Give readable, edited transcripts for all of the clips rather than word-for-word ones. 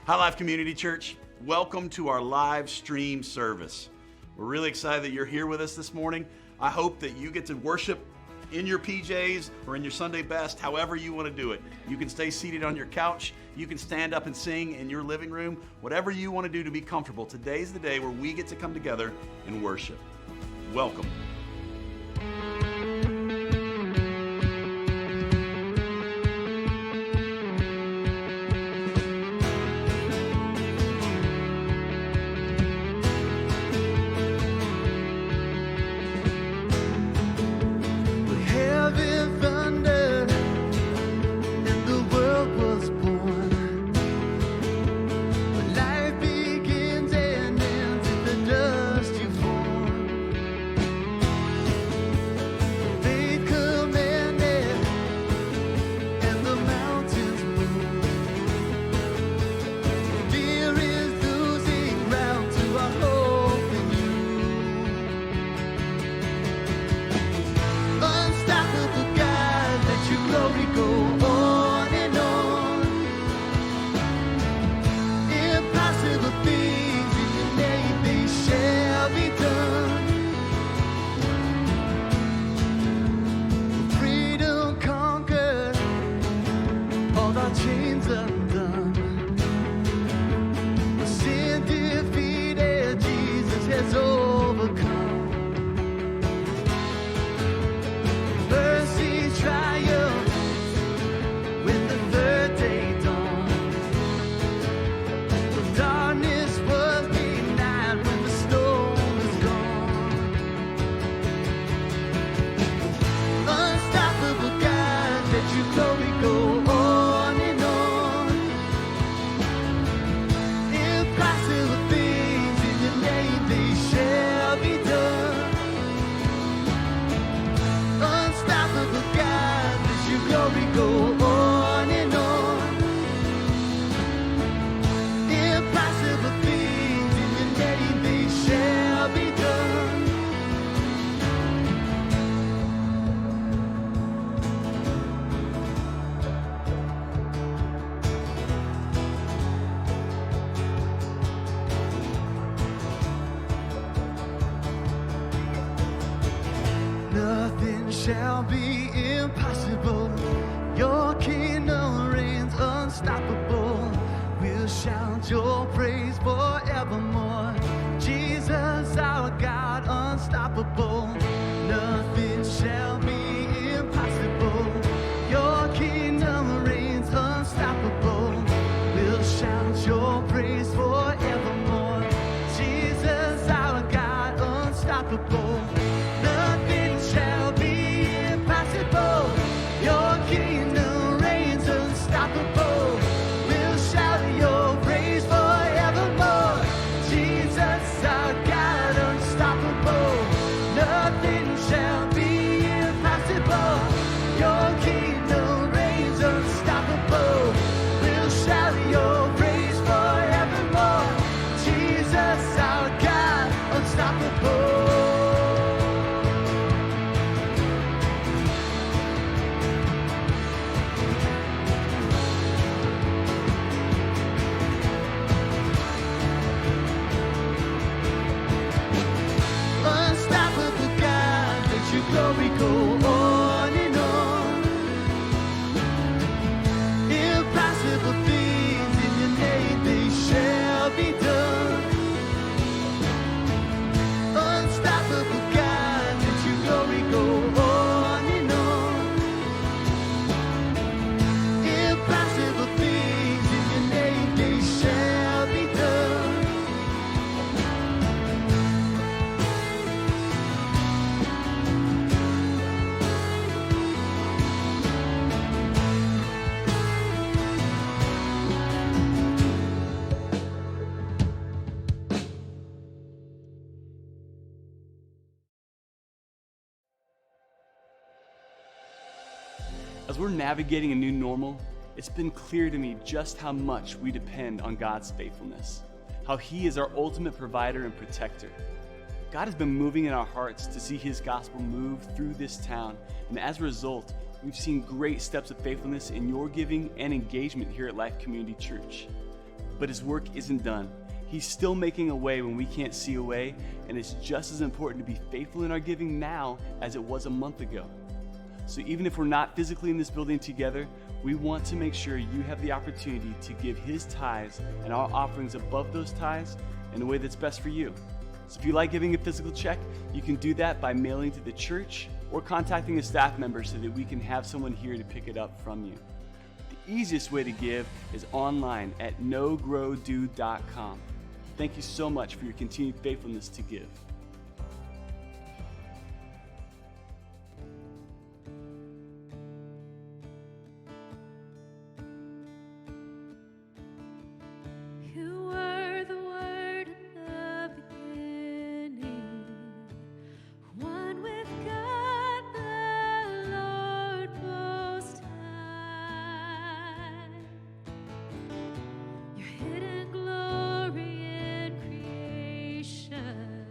Hi, Life Community Church. Welcome to our live stream service. We're really excited that you're here with us this morning. I hope that you get to worship in your PJs or in your Sunday best, however you want to do it. You can stay seated on your couch. You can stand up and sing in your living room. Whatever you want to do to be comfortable, today's the day where we get to come together and worship. Welcome. Shall be impossible. Your kingdom reigns unstoppable. We'll shout your praise forevermore. Jesus, our God, unstoppable. Nothing shall be impossible. Your kingdom reigns unstoppable. We'll shout your praise forevermore. Jesus, our God, unstoppable. Nothing shall be impossible. Your kingdom reigns unstoppable. We'll shout your praise forevermore. Jesus, our God, unstoppable. Nothing shall be impossible. Your kingdom reigns unstoppable. We'll shout your praise forevermore. Jesus, our God, unstoppable. Glory go on and on. Impossible things in your name, they shall be done. Unstoppable God, let your glory go on and on. Impossible things in your name, they shall be done. As we're navigating a new normal, it's been clear to me just how much we depend on God's faithfulness, how He is our ultimate provider and protector. God has been moving in our hearts to see His gospel move through this town, and as a result, we've seen great steps of faithfulness in your giving and engagement here at Life Community Church. But his work isn't done. He's still making a way when we can't see a way, and it's just as important to be faithful in our giving now as it was a month ago. So even if we're not physically in this building together, we want to make sure you have the opportunity to give his tithes and our offerings above those tithes in a way that's best for you. So if you like giving a physical check, you can do that by mailing to the church or contacting a staff member so that we can have someone here to pick it up from you. The easiest way to give is online at nogrowdo.com. Thank you so much for your continued faithfulness to give. You were the Word in the beginning, one with God the Lord Most High. Your hidden glory in creation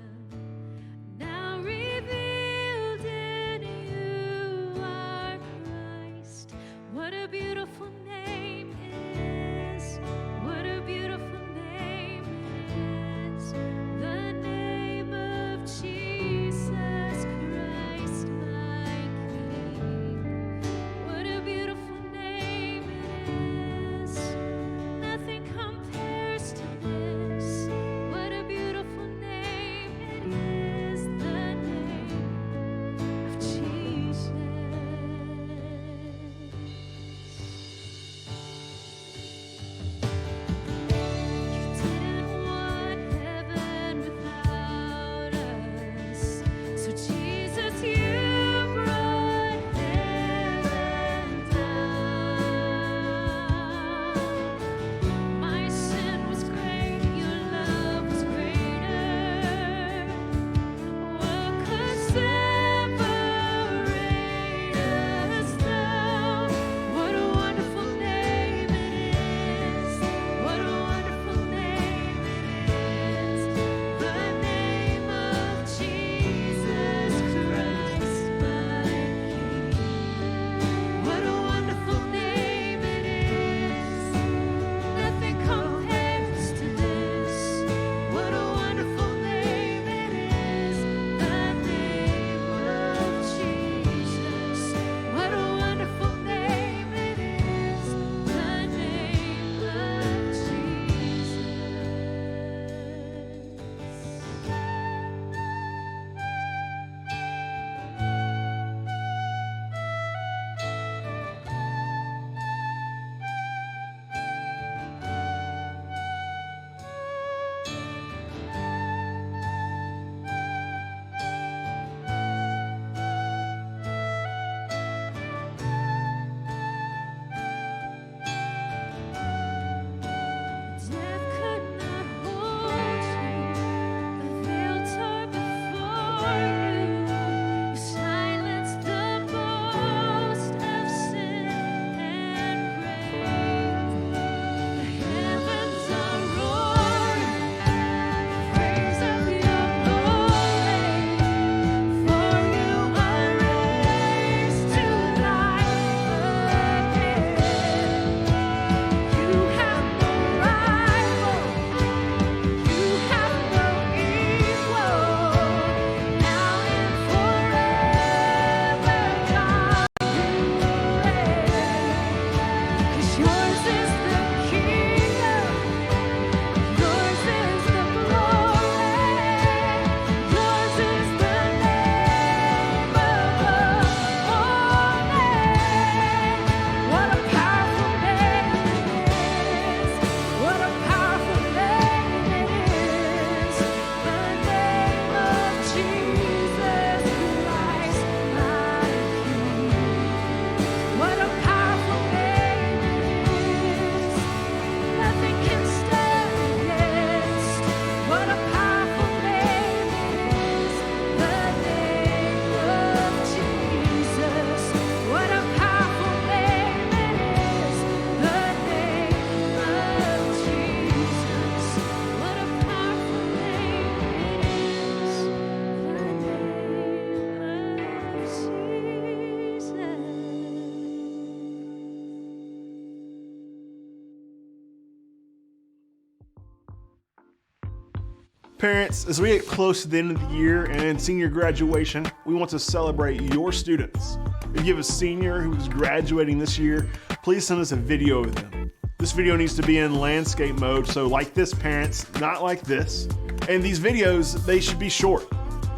Parents, as we get close to the end of the year and senior graduation, we want to celebrate your students. If you have a senior who's graduating this year, please send us a video of them. This video needs to be in landscape mode, so like this, parents, not like this. And these videos, they should be short.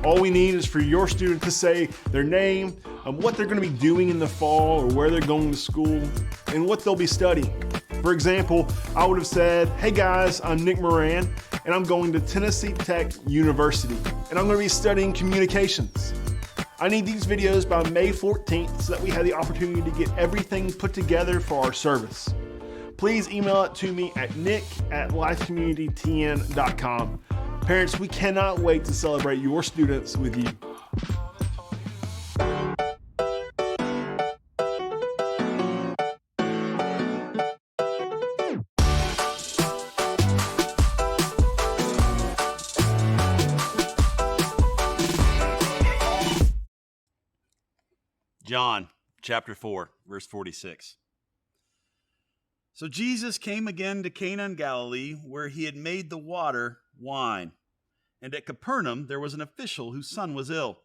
All we need is for your student to say their name, what they're going to be doing in the fall or where they're going to school, and what they'll be studying. For example, I would have said, hey guys, I'm Nick Moran, and I'm going to Tennessee Tech University, and I'm going to be studying communications. I need these videos by May 14th so that we have the opportunity to get everything put together for our service. Please email it to me at nick@lifecommunitytn.com. Parents, we cannot wait to celebrate your students with you. John chapter 4, verse 46. So Jesus came again to Cana in Galilee, where he had made the water wine. And at Capernaum there was an official whose son was ill.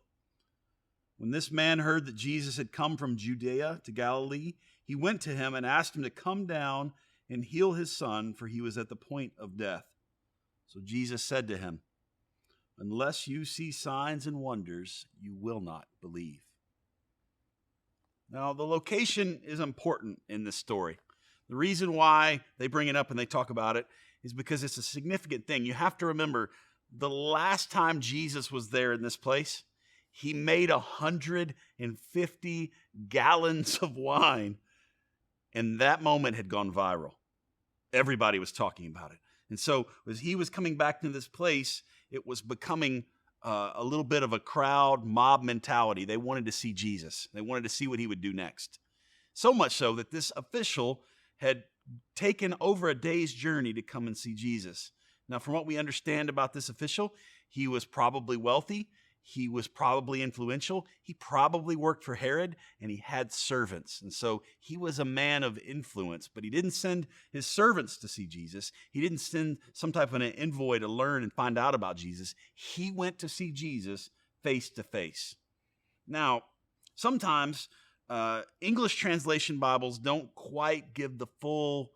When this man heard that Jesus had come from Judea to Galilee, he went to him and asked him to come down and heal his son, for he was at the point of death. So Jesus said to him, unless you see signs and wonders, you will not believe. Now, the location is important in this story. The reason why they bring it up and they talk about it is because it's a significant thing. You have to remember, the last time Jesus was there in this place, he made 150 gallons of wine, and that moment had gone viral. Everybody was talking about it. And so as he was coming back to this place, it was becoming a little bit of a crowd mob mentality. They wanted to see Jesus. They wanted to see what he would do next. So much so that this official had taken over a day's journey to come and see Jesus. Now, from what we understand about this official, he was probably wealthy. He was probably influential. He probably worked for Herod, and he had servants. And so he was a man of influence, but he didn't send his servants to see Jesus. He didn't send some type of an envoy to learn and find out about Jesus. He went to see Jesus face to face. Now, sometimes English translation Bibles don't quite give the full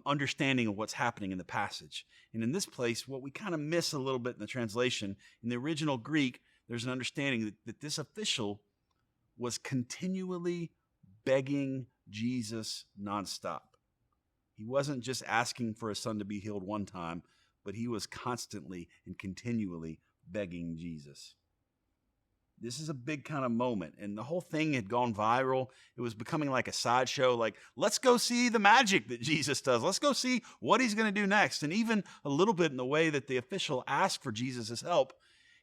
understanding of what's happening in the passage. And in this place, what we kind of miss a little bit in the translation, in the original Greek, there's an understanding that this official was continually begging Jesus nonstop. He wasn't just asking for his son to be healed one time, but he was constantly and continually begging Jesus. This is a big kind of moment, and the whole thing had gone viral. It was becoming like a sideshow, like, let's go see the magic that Jesus does. Let's go see what he's going to do next. And even a little bit in the way that the official asked for Jesus' help,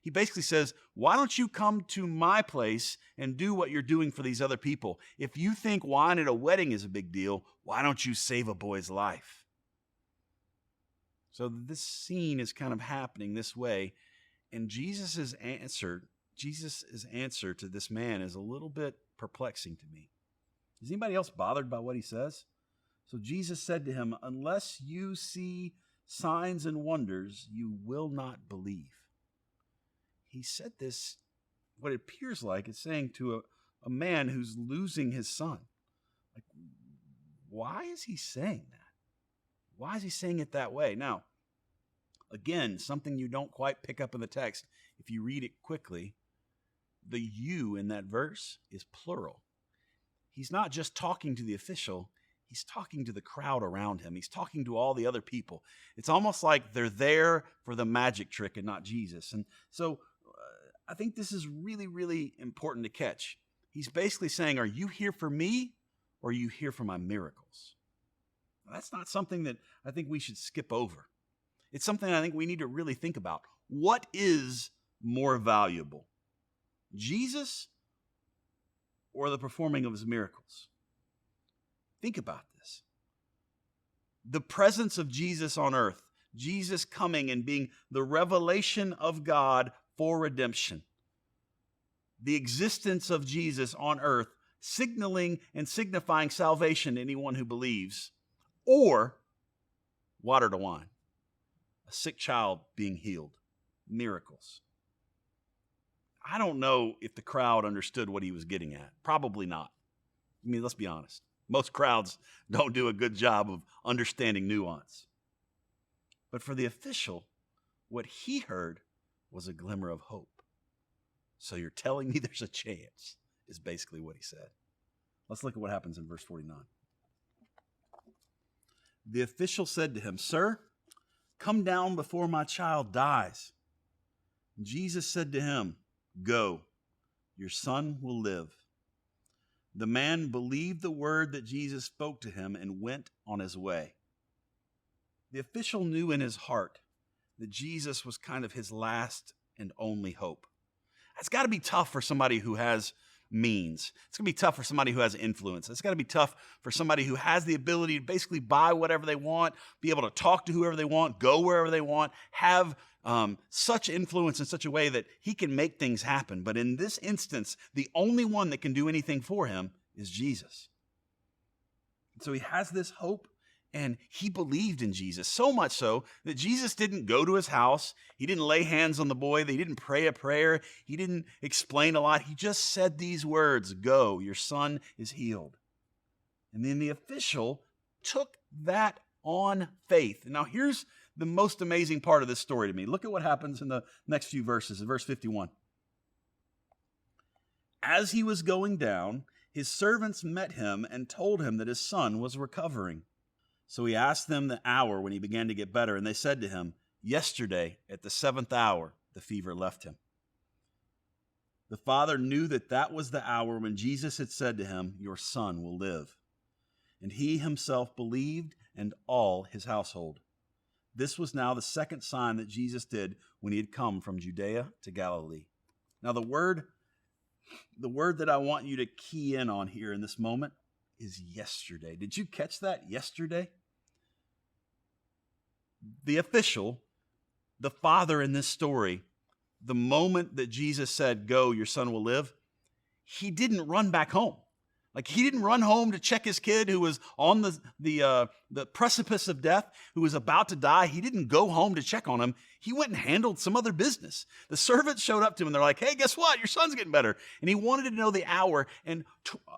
he basically says, why don't you come to my place and do what you're doing for these other people? If you think wine at a wedding is a big deal, why don't you save a boy's life? So this scene is kind of happening this way, and Jesus' answer to this man is a little bit perplexing to me. Is anybody else bothered by what he says? So Jesus said to him, unless you see signs and wonders, you will not believe. He said this, what it appears like it's saying to a man who's losing his son. Like, why is he saying that? Why is he saying it that way? Now, again, something you don't quite pick up in the text, if you read it quickly, the you in that verse is plural. He's not just talking to the official, he's talking to the crowd around him. He's talking to all the other people. It's almost like they're there for the magic trick and not Jesus. And so I think this is really, really important to catch. He's basically saying, are you here for me or are you here for my miracles? Now, that's not something that I think we should skip over. It's something I think we need to really think about. What is more valuable? Jesus or the performing of his miracles? Think about this. The presence of Jesus on earth, Jesus coming and being the revelation of God for redemption. The existence of Jesus on earth, signaling and signifying salvation to anyone who believes, or water to wine. a sick child being healed, miracles. I don't know if the crowd understood what he was getting at. Probably not. I mean, let's be honest. Most crowds don't do a good job of understanding nuance. But for the official, what he heard was a glimmer of hope. So you're telling me there's a chance, is basically what he said. Let's look at what happens in verse 49. The official said to him, "Sir, come down before my child dies." Jesus said to him, "Go, your son will live." The man believed the word that Jesus spoke to him and went on his way. The official knew in his heart that Jesus was kind of his last and only hope. It's got to be tough for somebody who has means. It's going to be tough for somebody who has influence. It's got to be tough for somebody who has the ability to basically buy whatever they want, be able to talk to whoever they want, go wherever they want, have such influence in such a way that he can make things happen. But in this instance, the only one that can do anything for him is Jesus. So he has this hope, and he believed in Jesus, so much so that Jesus didn't go to his house. He didn't lay hands on the boy. He didn't pray a prayer. He didn't explain a lot. He just said these words, "Go, your son is healed." And then the official took that on faith. Now here's the most amazing part of this story to me. Look at what happens in the next few verses, in verse 51. As he was going down, his servants met him and told him that his son was recovering. So he asked them the hour when he began to get better, and they said to him, "Yesterday at the 7th hour, the fever left him." The father knew that that was the hour when Jesus had said to him, "Your son will live." And he himself believed, and all his household. This was now the second sign that Jesus did when he had come from Judea to Galilee. Now the word that I want you to key in on here in this moment is yesterday. Did you catch that? Yesterday? The official, the father in this story, the moment that Jesus said, "Go, your son will live," he didn't run back home. Like, he didn't run home to check his kid who was on the precipice of death, who was about to die. He didn't go home to check on him. He went and handled some other business. The servants showed up to him and they're like, "Hey, guess what? Your son's getting better." And he wanted to know the hour, and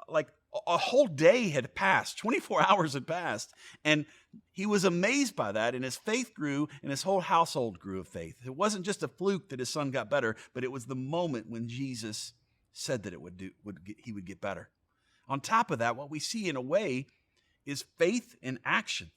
like a whole day had passed, 24 hours had passed. And he was amazed by that, and his faith grew, and his whole household grew of faith. It wasn't just a fluke that his son got better, but it was the moment when Jesus said that he would get better. On top of that, what we see in a way is faith in action.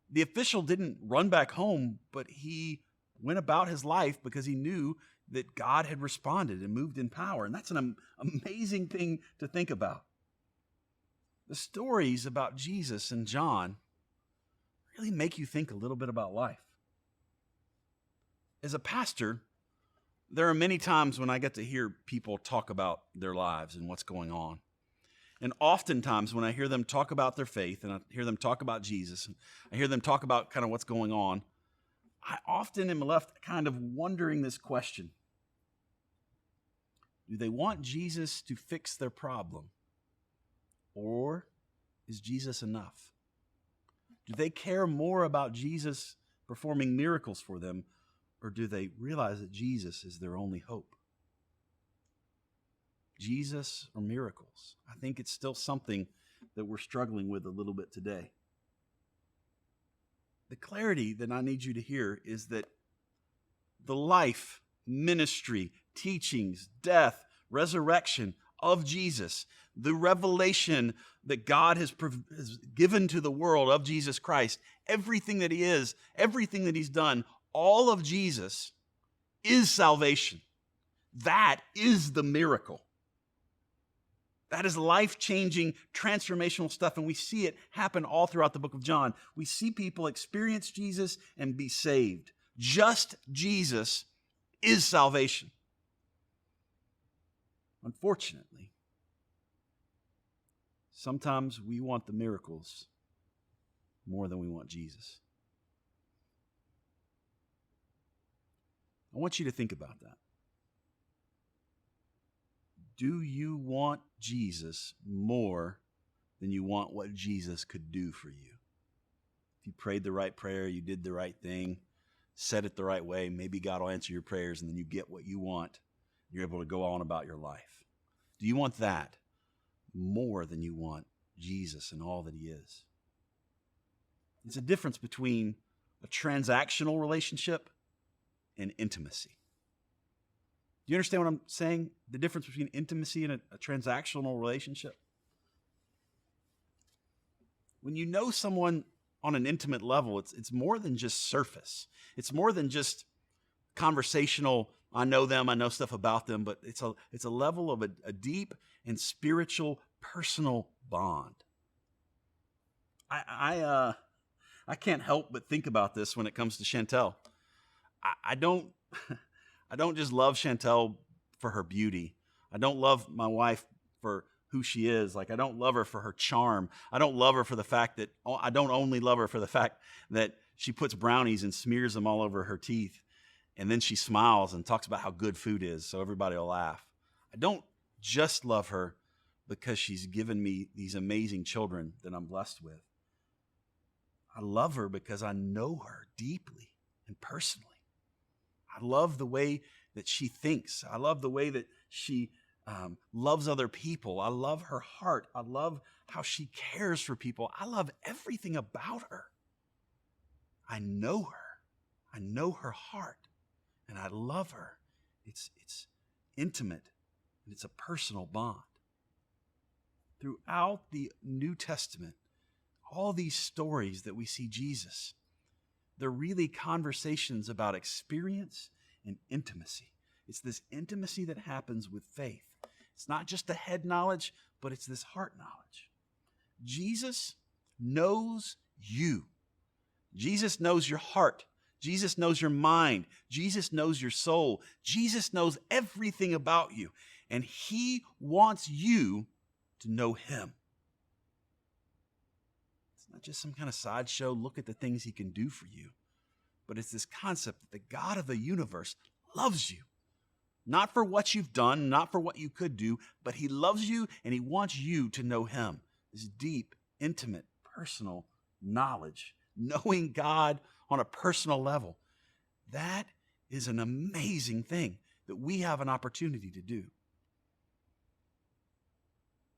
The official didn't run back home, but he went about his life because he knew that God had responded and moved in power. And that's an amazing thing to think about. The stories about Jesus and John really make you think a little bit about life. As a pastor, there are many times when I get to hear people talk about their lives and what's going on. And oftentimes when I hear them talk about their faith and I hear them talk about Jesus, and I hear them talk about kind of what's going on, I often am left kind of wondering this question. Do they want Jesus to fix their problem? Or is Jesus enough? Do they care more about Jesus performing miracles for them, or do they realize that Jesus is their only hope? Jesus or miracles? I think it's still something that we're struggling with a little bit today. The clarity that I need you to hear is that the life, ministry, teachings, death, resurrection of Jesus, the revelation that God has given to the world of Jesus Christ, everything that he is, everything that he's done, all of Jesus is salvation. That is the miracle. That is life-changing, transformational stuff, and we see it happen all throughout the book of John. We see people experience Jesus and be saved. Just Jesus is salvation. Unfortunately, sometimes we want the miracles more than we want Jesus. I want you to think about that. Do you want Jesus more than you want what Jesus could do for you? if you prayed the right prayer, you did the right thing, said it the right way, maybe God will answer your prayers and then you get what you want. You're able to go on about your life. Do you want that more than you want Jesus and all that he is? It's a difference between a transactional relationship and intimacy. Do you understand what I'm saying? The difference between intimacy and a transactional relationship? When you know someone on an intimate level, it's more than just surface. It's more than just conversational, I know them, I know stuff about them, but it's a level of a deep and spiritual, personal bond. I can't help but think about this when it comes to Chantel. I don't just love Chantel for her beauty. I don't love my wife for who she is. Like, I don't love her for her charm. I don't love her for the fact that, I don't only love her for the fact that she puts brownies and smears them all over her teeth. And then she smiles and talks about how good food is so everybody will laugh. I don't just love her because she's given me these amazing children that I'm blessed with. I love her because I know her deeply and personally. I love the way that she thinks. I love the way that she loves other people. I love her heart. I love how she cares for people. I love everything about her. I know her. I know her heart. And I love her. It's intimate, and it's a personal bond. Throughout the New Testament, all these stories that we see Jesus, they're really conversations about experience and intimacy. It's this intimacy that happens with faith. It's not just the head knowledge, but it's this heart knowledge. Jesus knows you. Jesus knows your heart. Jesus knows your mind. Jesus knows your soul. Jesus knows everything about you. And he wants you to know him. It's not just some kind of sideshow, look at the things he can do for you. But it's this concept that the God of the universe loves you. Not for what you've done, not for what you could do, but he loves you and he wants you to know him. This deep, intimate, personal knowledge, knowing God on a personal level. That is an amazing thing that we have an opportunity to do.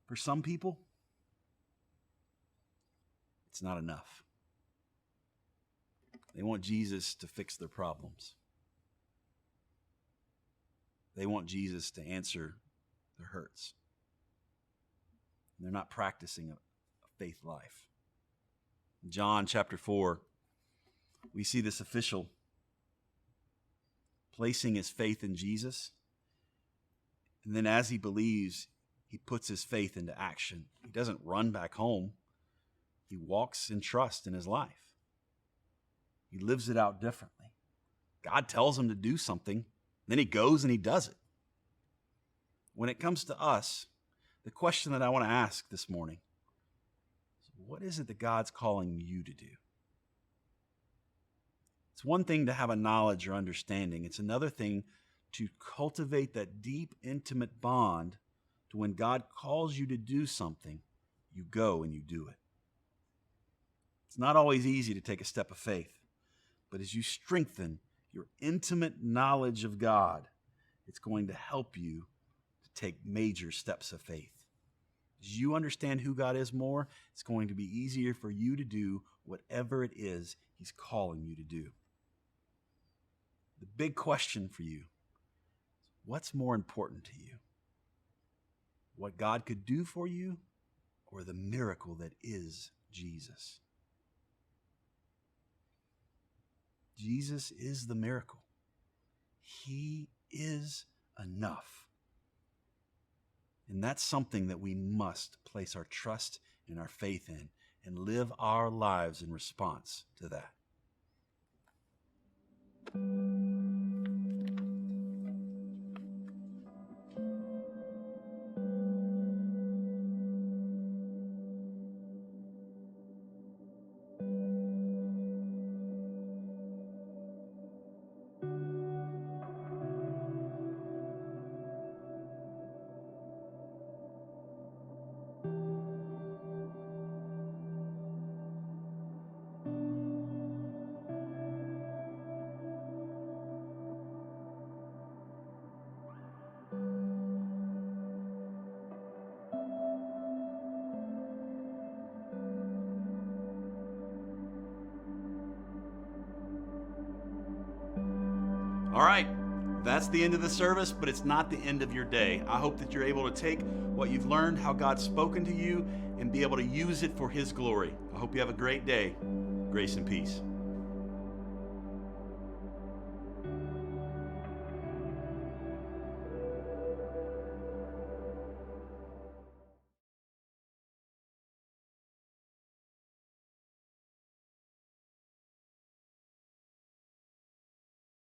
For some people, it's not enough. They want Jesus to fix their problems. They want Jesus to answer their hurts. They're not practicing a faith life. In John chapter 4, we see this official placing his faith in Jesus. And then as he believes, he puts his faith into action. He doesn't run back home. He walks in trust in his life. He lives it out differently. God tells him to do something, then he goes and he does it. When it comes to us, the question that I want to ask this morning is, what is it that God's calling you to do? It's one thing to have a knowledge or understanding. It's another thing to cultivate that deep, intimate bond to when God calls you to do something, you go and you do it. It's not always easy to take a step of faith, but as you strengthen your intimate knowledge of God, it's going to help you to take major steps of faith. As you understand who God is more, it's going to be easier for you to do whatever it is he's calling you to do. The big question for you is, what's more important to you? What God could do for you, or the miracle that is Jesus? Jesus is the miracle. He is enough. And that's something that we must place our trust and our faith in and live our lives in response to that. All right, that's the end of the service, but it's not the end of your day. I hope that you're able to take what you've learned, how God's spoken to you, and be able to use it for His glory. I hope you have a great day. Grace and peace.